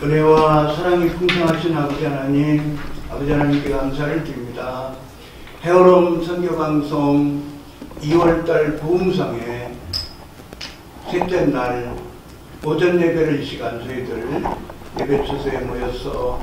은혜와 사랑이 풍성하신 아버지 하나님, 아버지 하나님께 감사를 드립니다. 헤어롬 선교방송 2월달 부흥성에 셋째 날 오전 예배를 이 시간 저희들 예배 처소에 모여서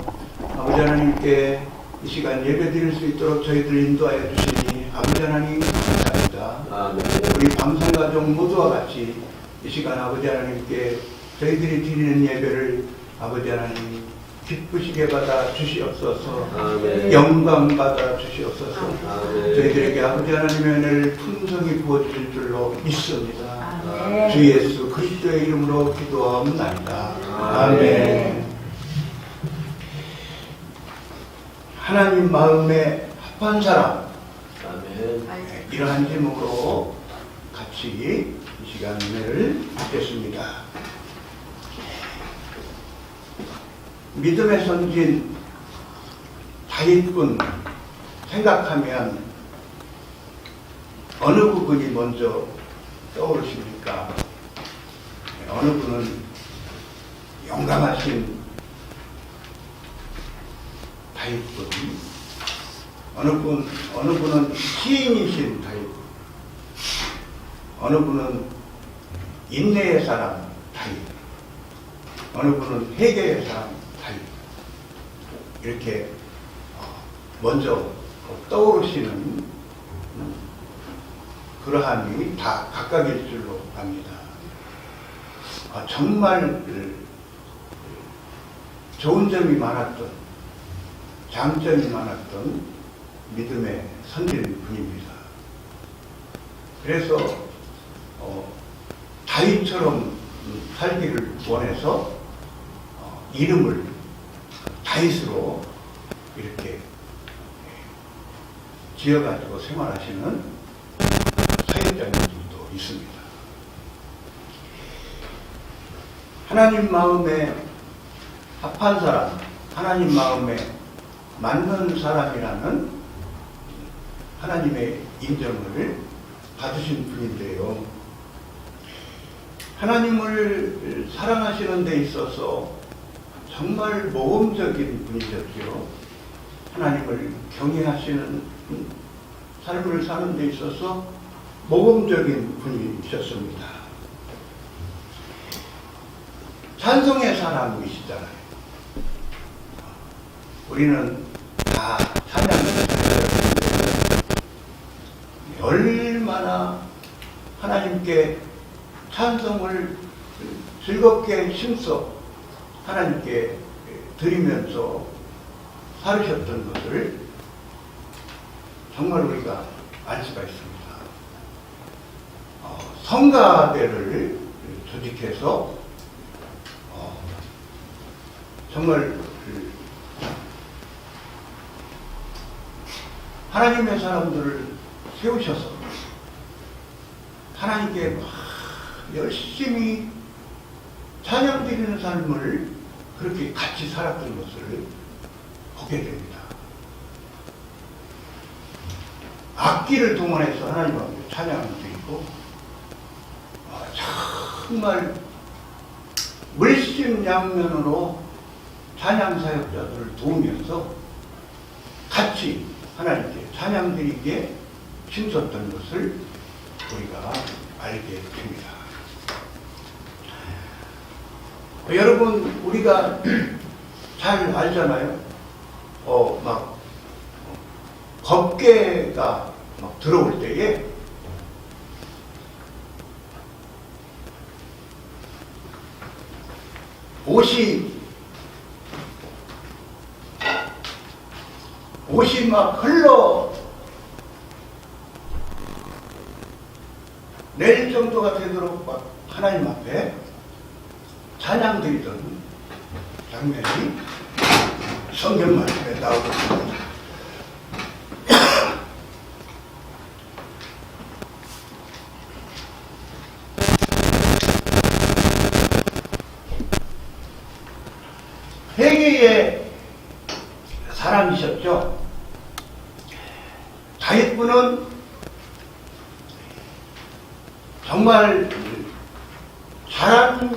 아버지 하나님께 이 시간 예배 드릴 수 있도록 저희들 인도하여 주시니 아버지 하나님 감사합니다. 아멘. 우리 방송가족 모두와 같이 이 시간 아버지 하나님께 저희들이 드리는 예배를 아버지 하나님 기쁘시게 받아 주시옵소서. 아멘. 영광 받아 주시옵소서. 아멘. 저희들에게 아버지 하나님의 은혜를 풍성히 부어주실 줄로 믿습니다. 아멘. 주 예수 그리스도의 이름으로 기도하옵나이다. 아멘. 하나님 마음에 합한 사람, 아멘. 이러한 제목으로 같이 이 시간 은혜를 받겠습니다. 믿음의 선진 다윗군 생각하면 어느 부분이 먼저 떠오르십니까? 어느 분은 용감하신 다윗군, 어느 분은 시인이신 다윗, 어느 분은 인내의 사람 다윗, 어느 분은 회개의 사람 다윗. 이렇게 먼저 떠오르시는 그러함이 다 각각일 줄로 압니다. 정말 좋은 점이 많았던, 장점이 많았던 믿음의 선진 분입니다. 그래서 다윗처럼 살기를 원해서 이름을 다윗으로 이렇게 지어가지고 생활하시는 사역자님들도 있습니다. 하나님 마음에 합한 사람, 하나님 마음에 맞는 사람이라는 하나님의 인정을 받으신 분인데요. 하나님을 사랑하시는 데 있어서 정말 모범적인 분이셨죠. 하나님을 경외하시는 삶을 사는 데 있어서 모범적인 분이셨습니다. 찬송의 사람이시잖아요. 우리는 다 찬양을 얼마나 하나님께 찬송을 즐겁게 심써 하나님께 드리면서 살으셨던 것을 정말 우리가 알 수가 있습니다. 성가대를 조직해서 정말 하나님의 사람들을 세우셔서 하나님께 막 열심히 찬양 드리는 삶을 그렇게 같이 살았던 것을 보게 됩니다. 악기를 동원해서 하나님 앞에 찬양을 드리고 정말 물심양면으로 찬양 사역자들을 도우면서 같이 하나님께 찬양 드리기에 힘썼던 것을 우리가 알게 됩니다. 여러분, 우리가 잘 알잖아요. 법궤가 들어올 때에 옷이 막 흘러 내릴 정도가 되도록 막 하나님 앞에 찬양 드리던 장면이 성경 말씀에 나오고 있습니다. 회개의 사람이셨죠. 다윗분은 정말 잘한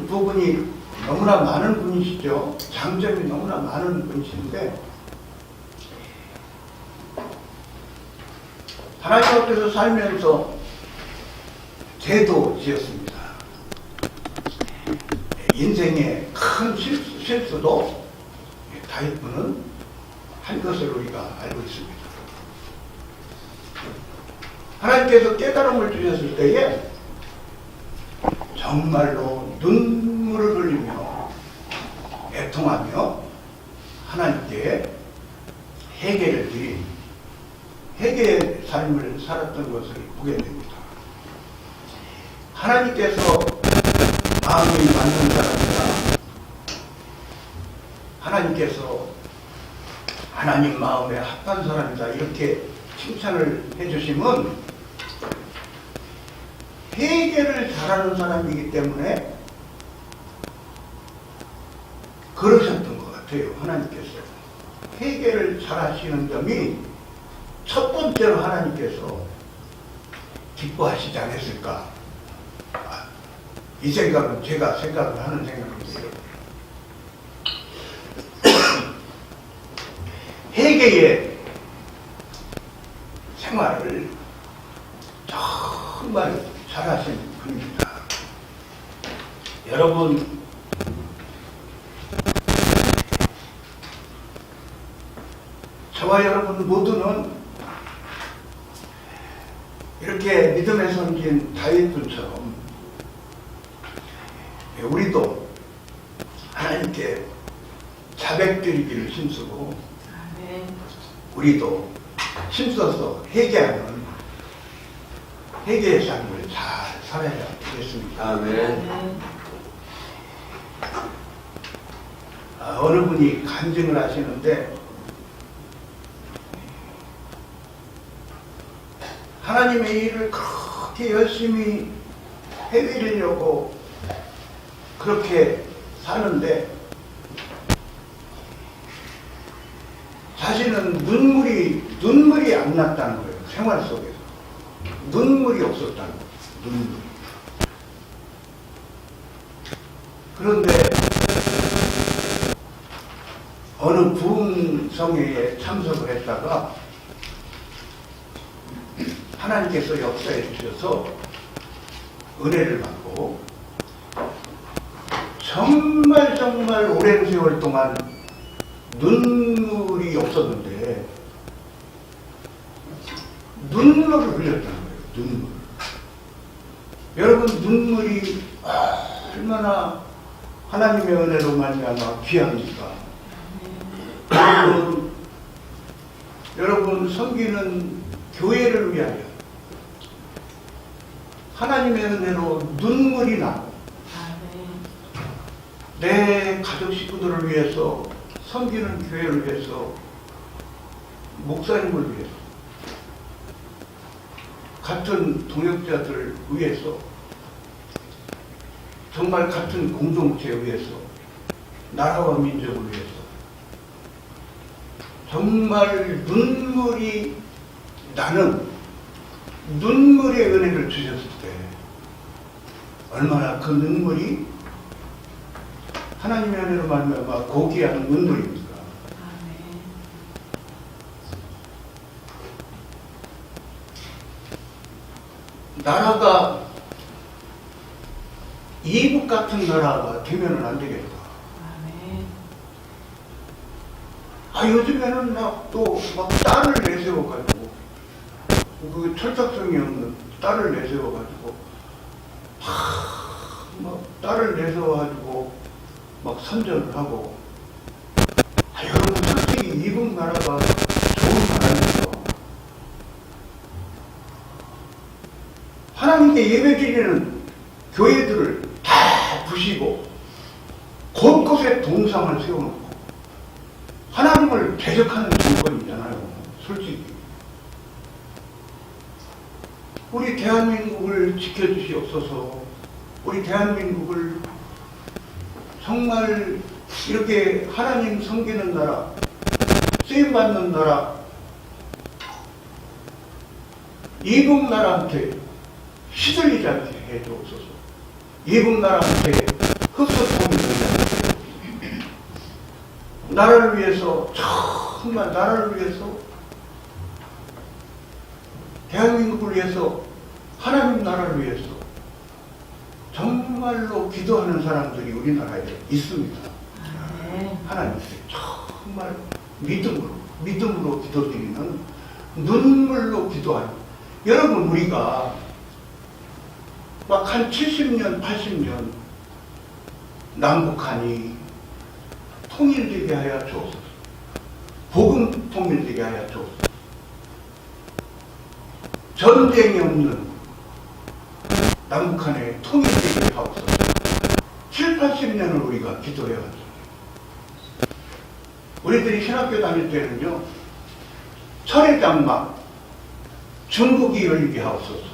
부분이 너무나 많은 분이시죠. 장점이 너무나 많은 분이신데 하나님 앞에서 살면서 죄도 지었습니다. 인생의 큰 실수도 다윗분은 한 것을 우리가 알고 있습니다. 하나님께서 깨달음을 주셨을 때에 정말로 눈물을 흘리며 애통하며 하나님께 회개를 드린 회개의 삶을 살았던 것을 보게 됩니다. 하나님께서 마음이 맞는 사람이다. 하나님께서 하나님 마음에 합한 사람이다. 이렇게 칭찬을 해주시면 회개를 잘하는 사람이기 때문에 그러셨던 것 같아요. 하나님께서 회개를 잘하시는 점이 첫 번째로 하나님께서 기뻐하시지 않았을까. 이 생각은 제가 생각을 하는 생각인데요. 회개의 생활을 정말 잘하신 분입니다. 여러분, 저와 여러분 모두는 이렇게 믿음에 섬긴 다윗분처럼 우리도 하나님께 자백드리기를 힘쓰고 우리도 힘써서 회개하는 회개의 삶을 잘 살아야 되겠습니다. 아멘. 어느 분이 간증을 하시는데 하나님의 일을 그렇게 열심히 해드리려고 그렇게 사는데 자신은 눈물이 안 났다는 거예요. 생활 속에서 눈물이 없었다는 거예요. 눈물. 그런데 어느 부흥성회에 참석을 했다가 하나님께서 역사해 주셔서 은혜를 받고 정말 오랜 세월 동안 눈물이 없었는데 눈물을 흘렸다는 거예요. 눈물. 여러분, 눈물이 얼마나 하나님의 은혜로 말미암아 귀합니까? 여러분 섬기는 교회를 위하여 하나님의 은혜로 눈물이 나고 내 가족 식구들을 위해서 섬기는 교회를 위해서 목사님을 위해서 같은 동역자들을 위해서 정말 같은 공동체를 위해서 나라와 민족을 위해서 정말 눈물이 나는 눈물의 은혜를 주셨을 때 얼마나 그 눈물이 하나님의 은혜로 말미암아 고귀한 눈물입니까? 나라가 이북 같은 나라가 되면은 안 되겠다. 요즘에는 막 딸을 내세워가지고 그 철딱성이 없는 딸을 내세워가지고 막 딸을 내세워가지고 막 선전을 하고 여러분 솔직히 이북 나라가 좋은 나라에서 하나님께 예배드리는 교회들을 다 부시고 곳곳에 동상을 세워놓고 하나님을 대적하는 정권이잖아요. 솔직히 우리 대한민국을 지켜주시옵소서. 우리 대한민국을 정말 이렇게 하나님 섬기는 나라, 쓰임받는 나라, 이북 나라한테 휘둘리지 않게 해주옵소서. 이국 나라한테 흑수통이 되냐. 나라를 위해서, 정말 나라를 위해서, 대한민국을 위해서, 하나님 나라를 위해서 정말로 기도하는 사람들이 우리나라에 있습니다. 하나님께 정말 믿음으로 기도드리는, 눈물로 기도하는. 여러분, 우리가 막 한 70년, 80년 남북한이 통일되게 하여 주옵소서. 복음 통일되게 하여 주옵소서. 전쟁이 없는 남북한의 통일되게 하옵소서. 7, 80년을 우리가 기도해왔죠. 우리들이 신학교 다닐 때는요, 철의 장막, 중국이 열리게 하옵소서.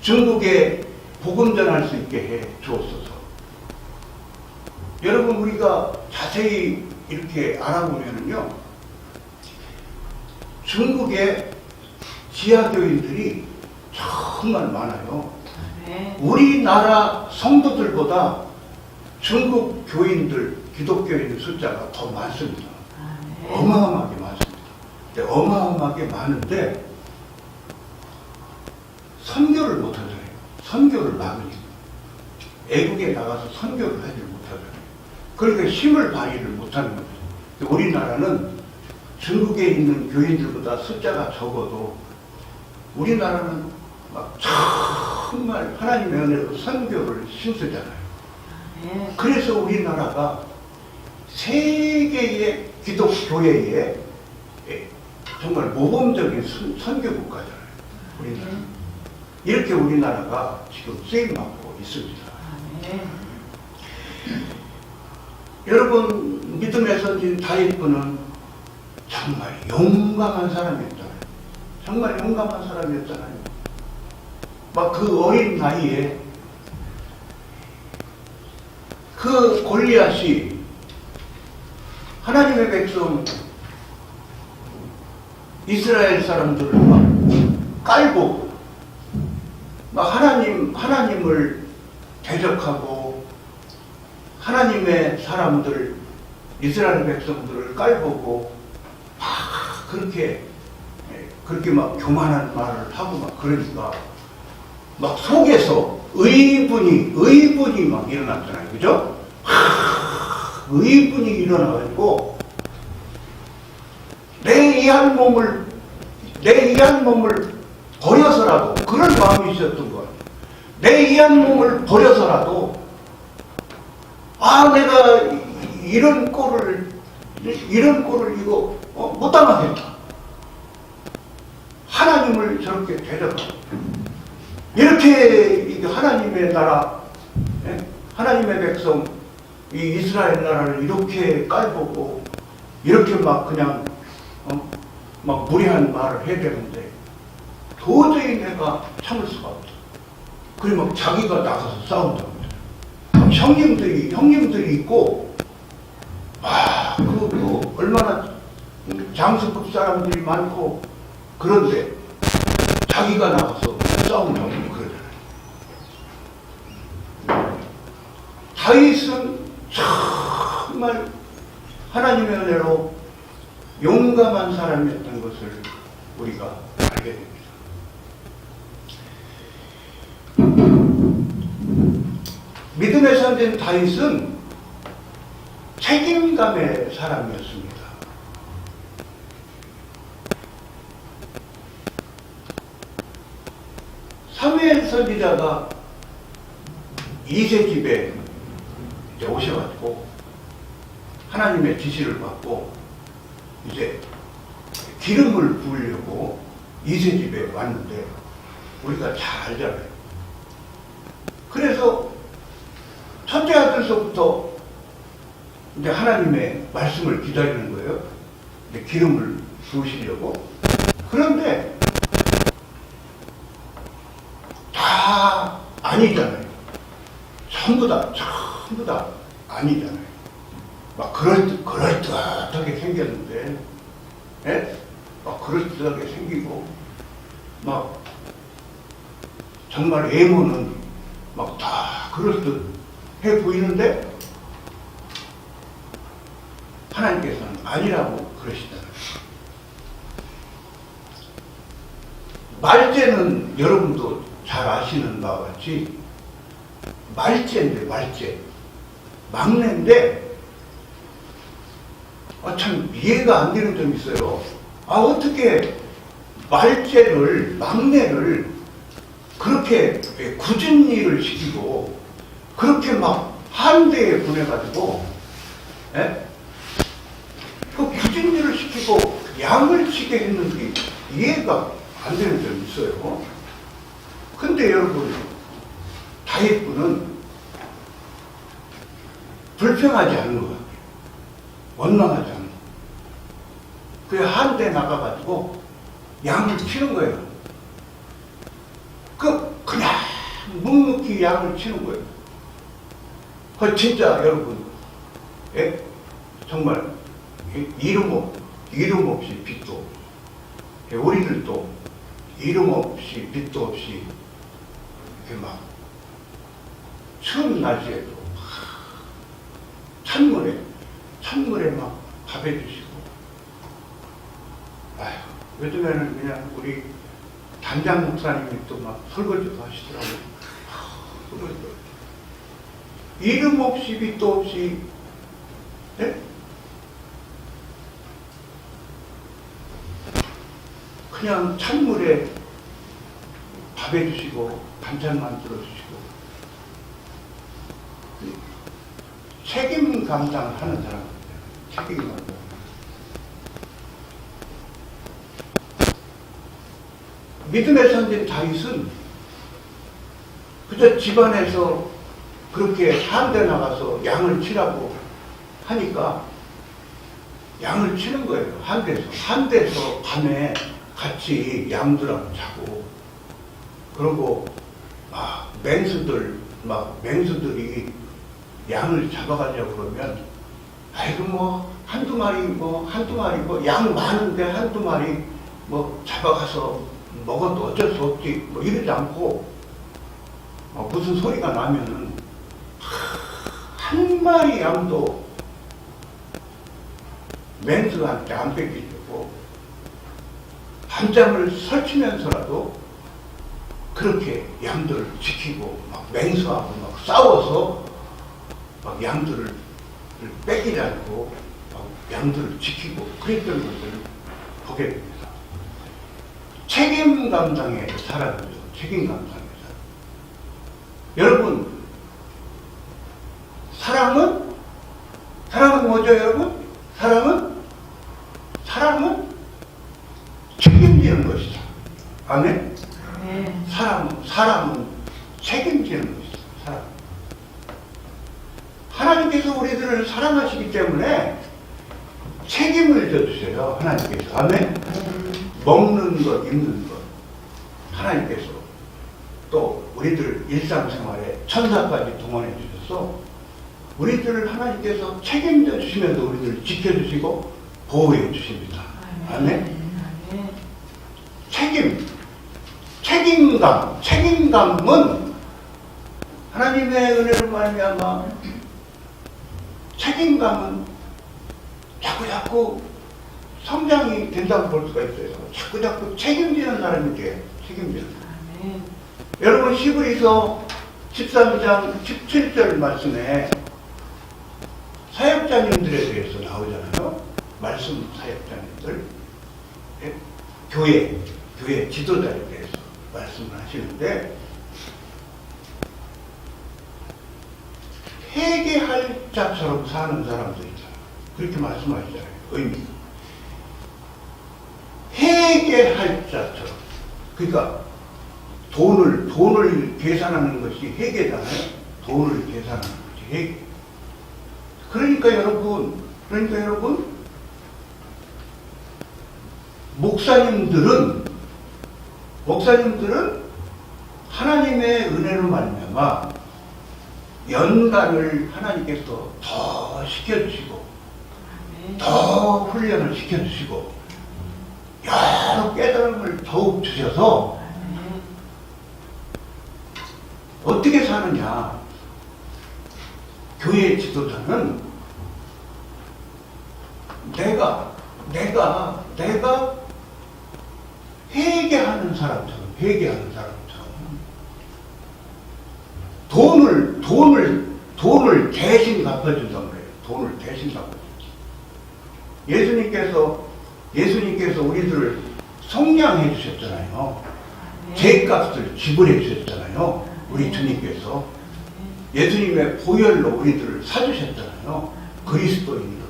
중국에 복음 전할 수 있게 해 주옵소서. 여러분, 우리가 자세히 이렇게 알아보면요, 중국의 지하교인들이 정말 많아요. 우리나라 성도들보다 중국 교인들, 기독교인 숫자가 더 많습니다. 어마어마하게 많습니다. 어마어마하게 많은데 선교를 못하잖아요. 선교를 막으니까. 애국에 나가서 선교를 하지 못하잖아요. 그러니까 힘을 발휘를 못하는 거죠. 우리나라는 중국에 있는 교인들보다 숫자가 적어도 우리나라는 막 정말 하나님의 은혜로 선교를 힘쓰잖아요. 그래서 우리나라가 세계의 기독교회의 정말 모범적인 선교 국가잖아요. 우리나라. 이렇게 우리나라가 지금 쓰임받고 있습니다. 여러분, 믿음의 선진 다윗군은 정말 용감한 사람이었잖아요. 정말 용감한 사람이었잖아요. 막 그 어린 나이에 그 골리앗이 하나님의 백성 이스라엘 사람들을 막 깔고 막 하나님을 대적하고 하나님의 사람들 이스라엘 백성들을 깔보고 막 그렇게 막 교만한 말을 하고 막 그러니까 막 속에서 의분이 막 일어났잖아요. 그죠? 의분이 일어나가지고 내 이한 몸을 버려서라도, 그런 마음이 있었던 거예요. 내 이한 몸을 버려서라도, 내가 이런 꼴을 이거 못 당하겠다. 하나님을 저렇게 대적하고, 이렇게 하나님의 나라, 하나님의 백성, 이 이스라엘 나라를 이렇게 깔보고, 이렇게 막 그냥, 막 무례한 말을 해야 되는데, 도저히 내가 참을 수가 없다. 그리고 막 자기가 나가서 싸운다고. 형님들이 있고, 얼마나 장수급 사람들이 많고, 그런데 자기가 나가서 싸운다고 그러잖아요. 다윗은 정말 하나님의 은혜로 용감한 사람이었던 것을 우리가 알게 됩니다. 믿음의 선진 다윗은 책임감의 사람이었습니다. 사무엘 선지자가 이세 집에 이제 오셔가지고 하나님의 지시를 받고 이제 기름을 부으려고 이세 집에 왔는데 우리가 잘 알잖아요. 그래서 첫째 아들서부터 이제 하나님의 말씀을 기다리는 거예요. 이제 기름을 부으시려고. 그런데 다 아니잖아요. 전부 다 아니잖아요. 막 그럴듯하게 생겼는데, 예? 막 그럴듯하게 생기고, 막 정말 애모는 막 다 그럴듯해 보이는데 하나님께서는 아니라고 그러시잖아요. 말죄는 여러분도 잘 아시는 바와 같이 말죄인데 말죄 막내인데 참 이해가 안 되는 점이 있어요. 어떻게 말죄를 막내를 그렇게 굳은 일을 시키고 그렇게 막 한대에 보내가지고 그 굳은 일을 시키고 양을 치게 했는지 이해가 안 되는 점이 있어요. 근데 여러분 다윗군은 불평하지 않는 것 같아요. 원망하지 않는 것. 그래 한대 나가가지고 양을 치는 거예요. 그냥 묵묵히 양을 치는 거예요. 진짜 여러분 정말 이름 없이 빛도 우리들도 이름 없이 빛도 없이 이렇게 막 추운 날씨에도 찬물에 막 밥해 주시고 요즘에는 그냥 우리 단장 목사님이 또 막 설거지도 하시더라고요. 설거지도. 이름 없이 빛도 없이 그냥 찬물에 밥 해주시고 반찬 만들어주시고 책임 감당하는 사람입니다. 책임 감당. 믿음의 선진 다윗은 그저 집안에서 그렇게 한대 나가서 양을 치라고 하니까 양을 치는 거예요. 한대에서 밤에 같이 양들하고 자고 그러고 맹수들이 양을 잡아가려고 그러면 한두 마리 양 많은데 한두 마리 잡아가서 먹어도 어쩔 수 없지 이러지 않고 무슨 소리가 나면은 한 마리 양도 맹수한테 안 뺏기려고 밤잠을 설치면서라도 그렇게 양들을 지키고 맹수하고 싸워서 양들을 뺏기지 않고 양들을 지키고 그랬던 것을 보게 됩니다. 책임 감당의 사람이죠. 책임 감당의 사람. 여러분, 사랑은 뭐죠, 여러분? 사랑은 책임지는 것이다. 아멘? 네. 사랑은 책임지는 것이다. 사랑. 하나님께서 우리들을 사랑하시기 때문에 책임을 져주세요. 하나님께서. 아멘? 먹는 것, 입는 것. 하나님께서 또 우리들 일상생활에 천사까지 동원해 주셔서 우리들을 하나님께서 책임져 주시면서 우리들을 지켜주시고 보호해 주십니다. 아멘? 책임감은 하나님의 은혜로 말미암아 책임감은 자꾸 성장이 된다고 볼 수가 있어요. 자꾸 책임지는 사람이 돼요. 책임지는 사람. 여러분 히브리서 13장 17절 말씀에 사역자님들에 대해서 나오잖아요. 말씀 사역자님들. 교회 지도자에 대해서 말씀을 하시는데 회개할 자처럼 사는 사람도 있잖아요. 그렇게 말씀하시잖아요. 의미가. 회개할 자처럼. 그러니까 돈을 계산하는 것이 회개잖아요. 돈을 계산하는 것이 회개. 그러니까 여러분, 목사님들은 하나님의 은혜로 말미암아 연단을 하나님께서 더 시켜주시고 더 훈련을 시켜주시고 여러 깨달음을 더욱 주셔서 어떻게 사느냐 교회 지도자는 내가 회개하는 사람처럼 돈을 대신 갚아준단 말이에요. 돈을 대신 갚아준다. 예수님께서 우리들을 성량해 주셨잖아요. 죄값을 지불해 주셨잖아요. 우리 주님께서 예수님의 보혈로 우리들을 사주셨잖아요. 그리스도인으로.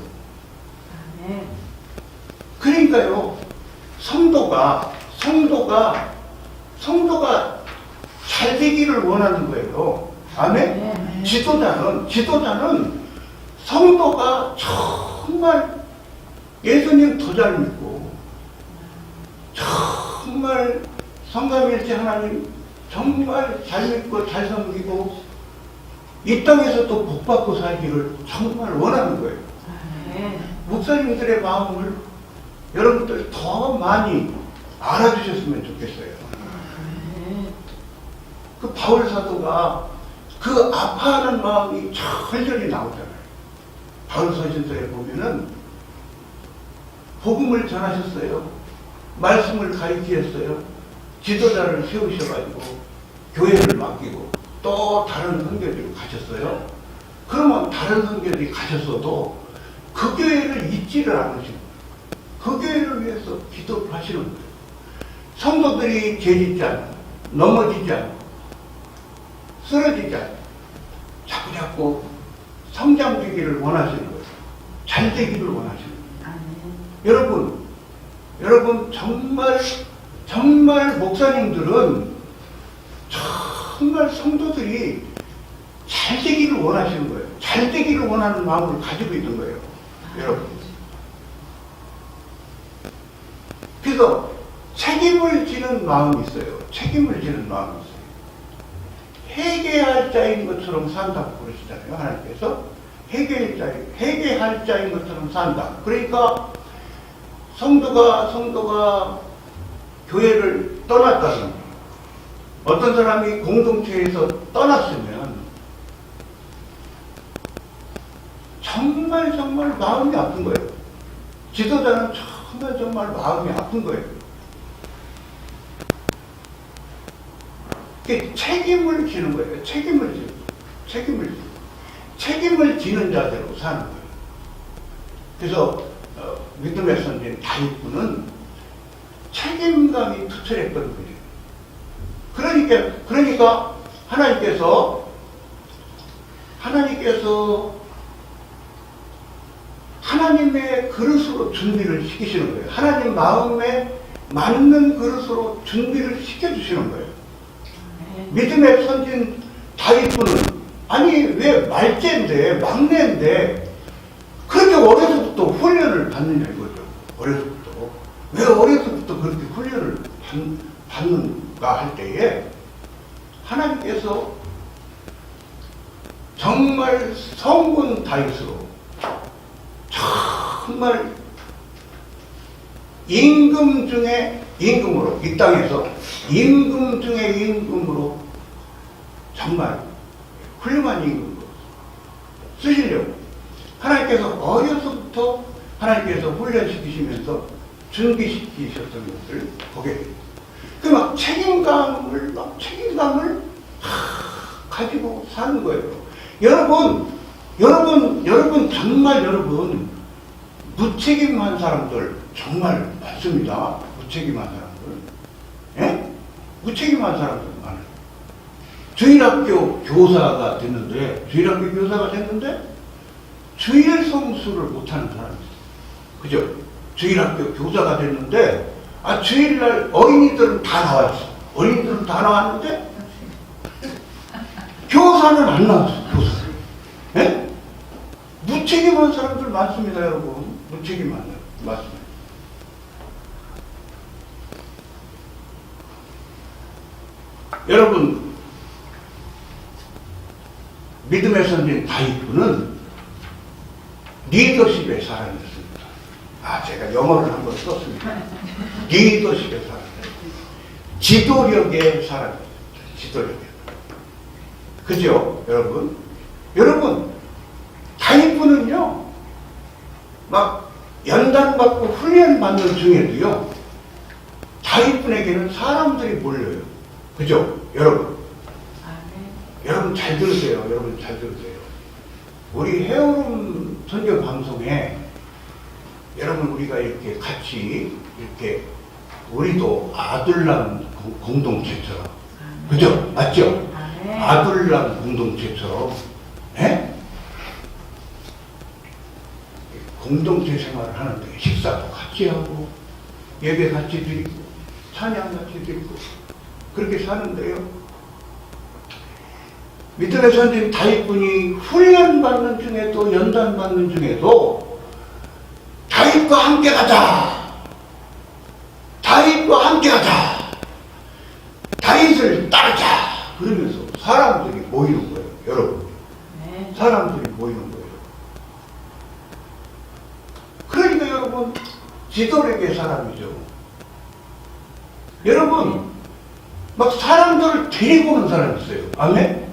그러니까요, 성도가 잘 되기를 원하는 거예요. 아멘? 지도자는 성도가 정말 예수님 더 잘 믿고, 정말 성삼일체 하나님 정말 잘 믿고 잘 섬기고, 이 땅에서도 복받고 살기를 정말 원하는 거예요. 목사님들의 마음을 여러분들이 더 많이 알아주셨으면 좋겠어요. 그 바울 사도가 그 아파하는 마음이 절절히 나오잖아요. 바울 서신서에 보면은 복음을 전하셨어요. 말씀을 가르치셨어요. 지도자를 세우셔가지고 교회를 맡기고 또 다른 선교지로 가셨어요. 그러면 다른 선교지 가셨어도 그 교회를 잊지를 않으시고 그 교회를 위해서 기도를 하시는 거예요. 성도들이 죄짓지 않고 넘어지지 않고 쓰러지지 않고 자꾸 성장되기를 원하시는 거예요. 잘 되기를 원하시는 거예요. 여러분 정말 목사님들은 정말 성도들이 잘 되기를 원하시는 거예요. 잘 되기를 원하는 마음을 가지고 있는 거예요. 여러분. 그래서 책임을 지는 마음이 있어요. 책임을 지는 마음이 있어요. 회개할 자인 것처럼 산다고 그러시잖아요. 하나님께서 회개할 자인 것처럼 산다. 그러니까 성도가 교회를 떠났다는, 어떤 사람이 공동체에서 떠났으면 정말 마음이 아픈 거예요. 지도자는 정말 마음이 아픈 거예요. 책임을 지는 거예요. 책임을 지는 자세로 사는 거예요. 그래서 믿음의 선진 다윗군은 책임감이 투철했던 분이에요. 그러니까 하나님께서 하나님의 그릇으로 준비를 시키시는 거예요. 하나님 마음에 맞는 그릇으로 준비를 시켜주시는 거예요. 믿음의 선진 다윗군은 아니 왜 말째인데 막내인데 그렇게 어려서부터 훈련을 받느냐 이거죠. 왜 어려서부터 그렇게 훈련을 받는가 할 때에 하나님께서 정말 성군 다윗으로 정말 임금 중에 임금으로, 이 땅에서 임금 중에 임금으로 정말 훌륭한 임금으로 쓰시려고 하나님께서 어려서부터 하나님께서 훈련시키시면서 준비시키셨던 것을 보게 됩니다. 그 막 책임감을 가지고 사는 거예요. 여러분 정말 무책임한 사람들 정말 많습니다. 무책임한 사람들. 예? 무책임한 사람들 많아요. 주일학교 교사가 됐는데 주일 성수를 못하는 사람이 있어요. 그죠? 주일학교 교사가 됐는데 주일날 어린이들은 다 나왔어. 어린이들은 다 나왔는데 교사는 안 나왔어. 교사는. 예? 무책임한 사람들 많습니다, 여러분. 무책임한 사람 많습니다. 여러분, 믿음의 선진 다윗군은 리더십의 사람이었습니다. 제가 영어를 한번 썼습니다. 리더십의 사람. 지도력의 사람이었습니다. 지도력의. 그죠, 여러분? 자익분은요, 막 연단받고 훈련받는 중에도요, 자익분에게는 사람들이 몰려요. 그죠? 여러분. 여러분 잘 들으세요. 여러분 잘 들으세요. 우리 헤어룸 선교 방송에 여러분 우리가 이렇게 같이 이렇게 우리도 아들남 공동체처럼, 그죠? 맞죠? 아들남 공동체처럼, 예? 공동체 생활을 하는데 식사도 같이 하고 예배 같이 드리고 찬양 같이 드리고 그렇게 사는데요. 믿음의 선진 다윗분이 훈련받는 중에도 연단받는 중에도 다윗과 함께 가자, 다윗과 함께 가자, 다윗을 따르자 그러면서 사람들이 모이는 거예요. 여러분, 사람들이 모이는 거예요. 그러니까 여러분, 지도력의 사람이죠. 여러분, 막 사람들을 데리고 오는 사람이 있어요. 아멘?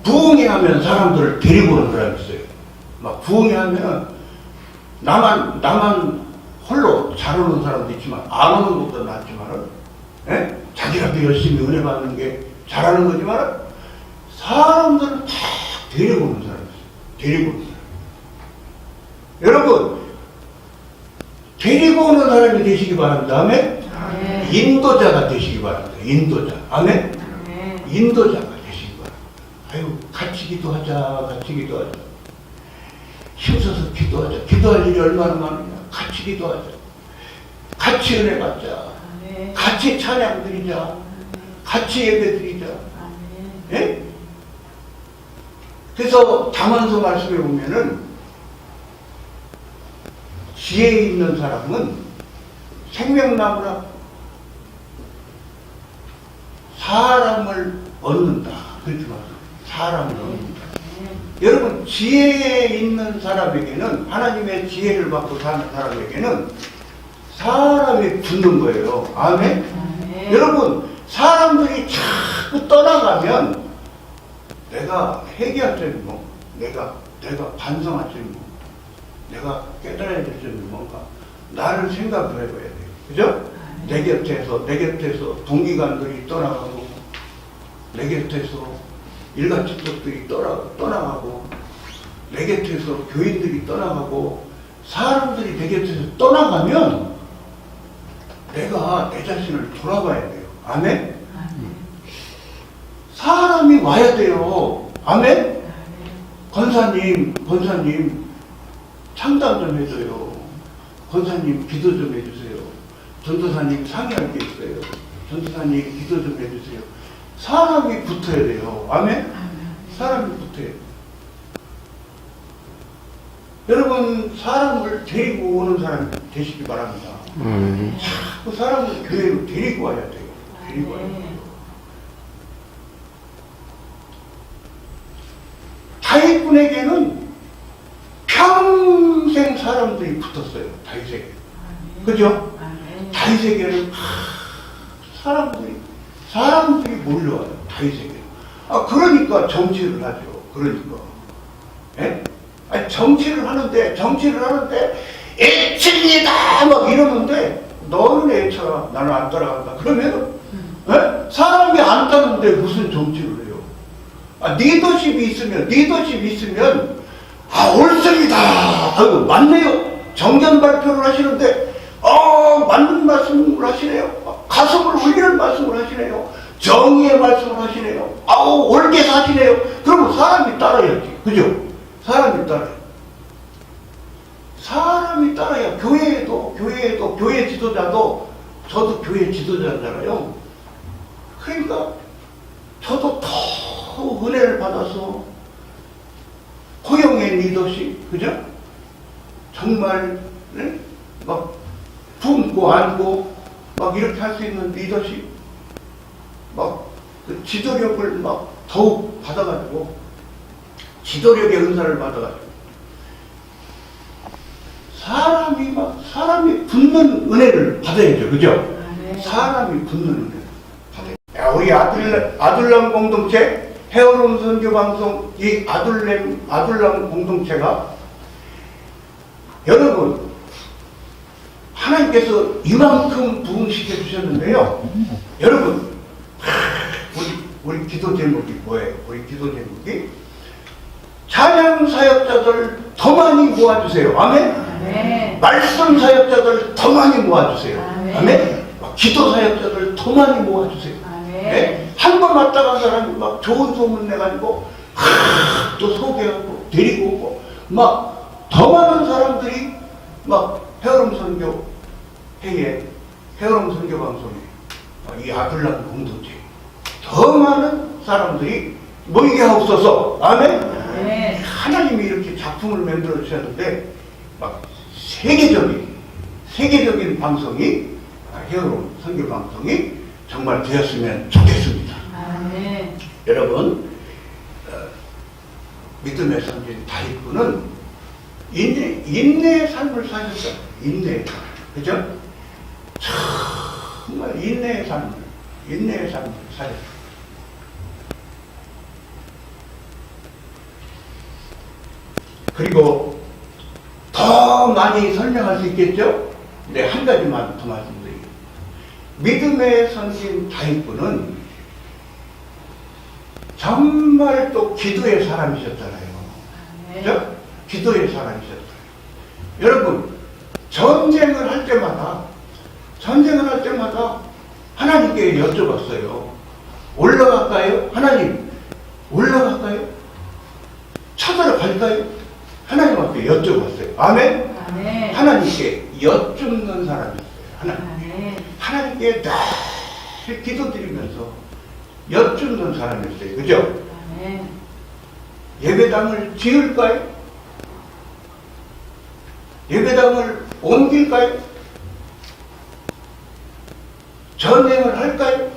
부흥회 하면 사람들을 데리고 오는 사람이 있어요. 막 부흥회 하면 나만 홀로 잘 오는 사람도 있지만 안 오는 것도 낫지만은, 예? 자기라도 열심히 은혜 받는 게 잘하는 거지만 사람들을 다 데리고 오는 사람이 있어요. 데리고 오는 사람. 여러분, 데리고 오는 사람이 되시기 바랍니다. 아멘? 인도자가 되시기 바랍니다. 인도자. 아멘? 인도자가 되시기 바랍니다. 아유, 같이 기도하자. 같이 기도하자. 힘써서 기도하자. 기도할 일이 얼마나 많으냐. 같이 기도하자. 같이 은혜 받자. 같이 찬양 드리자. 같이 예배 드리자. 예? 그래서 담안서 말씀에 보면은 지혜 있는 사람은 생명나무라 사람을 얻는다. 그렇게 말합니다. 사람을 얻는다. 여러분, 지혜 있는 사람에게는, 하나님의 지혜를 받고 사는 사람에게는 사람이 붙는 거예요. 아멘? 여러분, 사람들이 자꾸 떠나가면 내가 회개할 점이 뭐, 내가 반성할 점이 뭐, 내가 깨달아야 될 점이 뭔가, 나를 생각을 해봐야 돼요. 그죠? 내 곁에서 동기관들이 떠나가고, 내 곁에서 일가축적들이 떠나가고, 내 곁에서 교인들이 떠나가고, 사람들이 내 곁에서 떠나가면 내가 내 자신을 돌아봐야 돼요. 아멘? 사람이 와야 돼요. 아멘? 권사님, 창단 좀 해줘요. 권사님, 기도 좀 해주세요. 전도사님, 상의할 게 있어요. 전도사님, 기도 좀 해주세요. 사람이 붙어야 돼요. 아멘? 사람이 붙어야 돼요. 여러분, 사람을 데리고 오는 사람이 되시기 바랍니다. 자꾸 사람을 교회로 데리고 와야 돼요. 데리고 와야 돼요. 다윗분에게는 평생 사람들이 붙었어요. 다윗에게. 그죠? 다윗에게는 사람들이 몰려와요. 다윗에게. 그러니까 정치를 하죠. 그러니까. 예? 아니, 정치를 하는데 애칩니다 막 이러는데 너는 애쳐라. 나는 안 따라간다. 그러면 예? 사람이 안 따르는데 무슨 정치를 해요? 리더십이 있으면 옳습니다. 아이고, 맞네요. 정견 발표를 하시는데 맞는 말씀을 하시네요. 가슴을 울리는 말씀을 하시네요. 정의의 말씀을 하시네요. 옳게 사시네요. 그러면 사람이 따라야지. 그죠? 사람이 따라야. 교회에도 교회 지도자도, 저도 교회 지도자잖아요. 그러니까 저도 더 은혜를 받아서 고용의 리더십, 그죠? 정말 네? 막 품고 안고 막 이렇게 할 수 있는 리더십, 막 그 지도력을 막 더욱 받아가지고, 지도력의 은사를 받아가지고 사람이 붙는 은혜를 받아야죠. 그죠? 사람이 붙는 은혜를 받아야죠. 우리 아들남 공동체 헤어롬 선교방송 이 아둘람 공동체가 여러분 하나님께서 이만큼 부흥시켜 주셨는데요. 여러분 우리 기도 제목이 뭐예요? 우리 기도 제목이 찬양 사역자들 더 많이 모아주세요. 아멘? 아멘. 말씀 사역자들 더 많이 모아주세요. 아멘. 아멘? 기도 사역자들 더 많이 모아주세요. 아멘. 네? 한 번 왔다 간 사람이 막 좋은 소문 내가지고 또 소개하고 데리고 오고 막 더 많은 사람들이 막 헤어롬 선교 회에 헤어롬 선교 방송에 이 아둘람 공동체 더 많은 사람들이 모이게 하옵소서. 아멘? 네. 하나님이 이렇게 작품을 만들어 주셨는데 막 세계적인 방송이 헤어롬 선교 방송이 정말 되었으면 좋겠습니다. 아멘. 여러분 믿음의 선진 다윗군은 인내의 삶을 사셨어요. 인내의 삶. 그죠? 정말 인내의 삶을 사셨어요. 그리고 더 많이 설명할 수 있겠죠? 네, 한 가지만 더 말씀드릴게요. 믿음의 선진 다윗군은 정말 또 기도의 사람이셨잖아요. 그죠? 기도의 사람이셨어요. 여러분, 전쟁을 할 때마다 하나님께 여쭤봤어요. 올라갈까요? 하나님, 올라갈까요? 찾아러 갈까요? 하나님 앞에 여쭤봤어요. 아멘? 아멘. 하나님께 여쭙는 사람이었어요. 아멘. 하나님께 늘 기도드리면서 여쭙는 사람이었어요. 그죠? 아멘. 예배당을 지을까요? 예배당을 옮길까요? 전쟁을 할까요?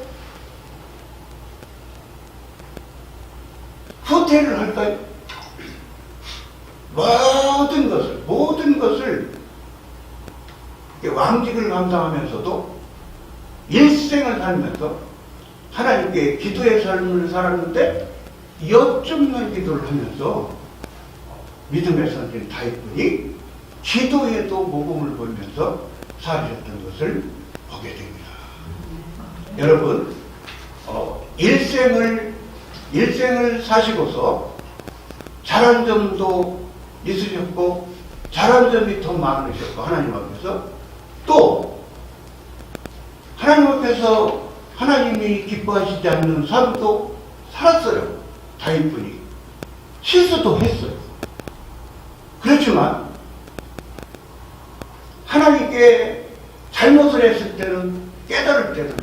후퇴를 할까요? 모든 것을 왕직을 감당하면서도 일생을 살면서 하나님께 기도의 삶을 살았는데 여쭙는 기도를 하면서 믿음의 선진 다윗군이 기도에도 모범을 보이면서 살으셨던 것을 보게 됩니다. 여러분, 일생을 사시고서 잘한 점도 있으셨고 잘한 점이 더 많으셨고 하나님 앞에서 또 하나님 앞에서 하나님이 기뻐하시지 않는 삶도 살았어요. 다윗군이 실수도 했어요. 그렇지만 하나님께 잘못을 했을 때는 깨달을 때는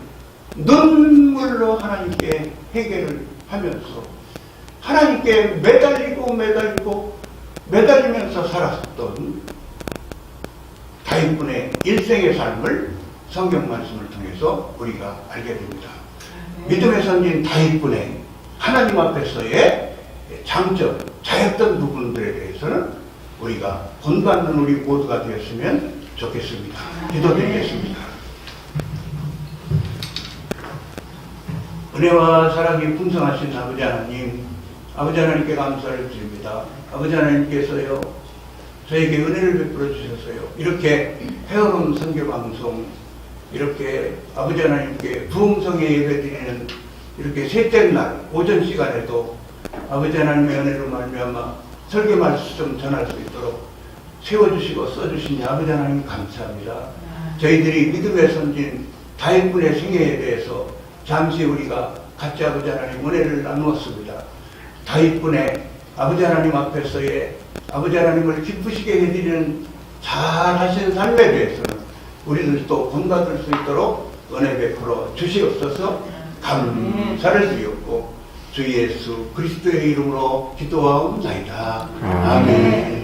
눈물로 하나님께 회개를 하면서 하나님께 매달리면서 살았던 다윗군의 일생의 삶을 성경 말씀을 통해서 우리가 알게 됩니다. 믿음의 선진 다윗군의 하나님 앞에서의 장점, 잘했던 부분들에 대해서는 우리가 본받는 우리 모두가 되었으면 좋겠습니다. 기도드리겠습니다. 은혜와 사랑이 풍성하신 아버지 하나님, 아버지 하나님께 감사를 드립니다. 아버지 하나님께서요, 저에게 은혜를 베풀어 주셔서요, 이렇게 헤어롬 선교방송, 이렇게 아버지 하나님께 부흥성에 예배드리는 이렇게 셋째 날 오전 시간에도 아버지 하나님의 은혜로 말미암아 설교 말씀 전할 수 있도록 세워주시고 써주시니 아버지 하나님 감사합니다. 저희들이 믿음의 선진 다윗군의 생애에 대해서 잠시 우리가 같이 아버지 하나님 은혜를 나누었습니다. 다윗군의 아버지 하나님 앞에서의 아버지 하나님을 기쁘시게 해드리는 잘하신 삶에 대해서는 우리들도 본받을 수 있도록 은혜 베풀어 주시옵소서. 감사를 드렸고 주 예수 그리스도의 이름으로 기도하옵나이다. 아멘.